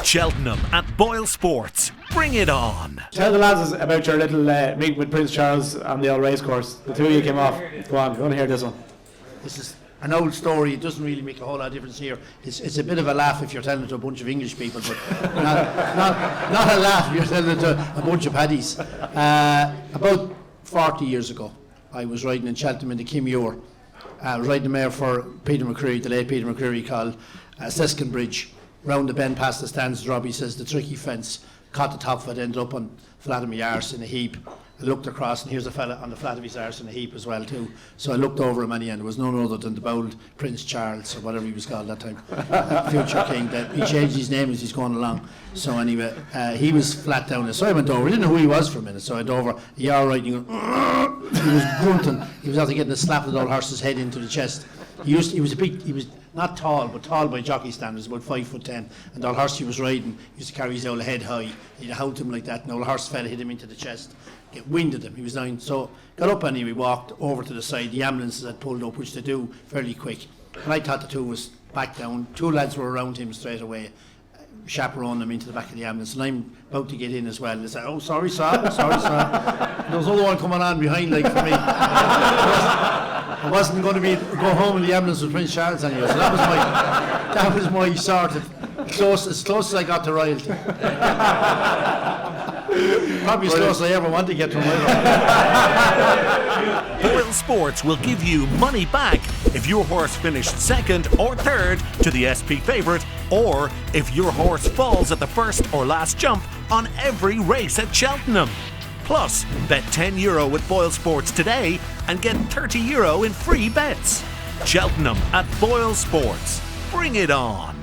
Cheltenham at Boyle Sports. Bring it on. Tell the lads about your little meeting with Prince Charles on the old race course. The two of you came off. Go on, I want to hear this one. This is an old story. It doesn't really make a whole lot of difference here. It's a bit of a laugh if you're telling it to a bunch of English people, but not a laugh if you're telling it to a bunch of paddies. About 40 years ago, I was riding in Cheltenham in the Kim Ure. I was riding the mare for Peter McCreary, the late Peter McCreary, called Seskin Bridge. Round the bend past the stands, Robbie says the tricky fence, caught the top of it, ended up on flat of my arse in a heap. I looked across, and here's a fella on the flat of his arse in a heap as well too. So I looked over him, and there was none other than the bold Prince Charles, or whatever he was called that time, future king. He changed his name as he's going along. So anyway, he was flat down. So I went over. I didn't know who he was for a minute. So I went over. He was grunting. He was after getting a slap of the old horse's head into the chest. He was not tall, but tall by jockey standards, about 5'10". And the old horse he was riding used to carry his old head high. He'd hound him like that, and the old horse fella hit him into the chest. Get winded him. He was dying. So got up anyway, walked over to the side. The ambulances had pulled up, which they do fairly quick. And I thought the two was back down. Two lads were around him straight away, chaperoning him into the back of the ambulance. And I'm about to get in as well. And they said, "Oh, sorry, sir. And there was another one coming on behind, like for me. I wasn't going to go home in the ambulance with Prince Charles anyway. So that was my sort of as close as I got to royalty. Probably as close as I ever want to get to royalty. Boyle Sports will give you money back if your horse finished second or third to the SP favourite, or if your horse falls at the first or last jump on every race at Cheltenham. Plus, bet €10 with Boyle Sports today and get €30 in free bets. Cheltenham at Boyle Sports. Bring it on.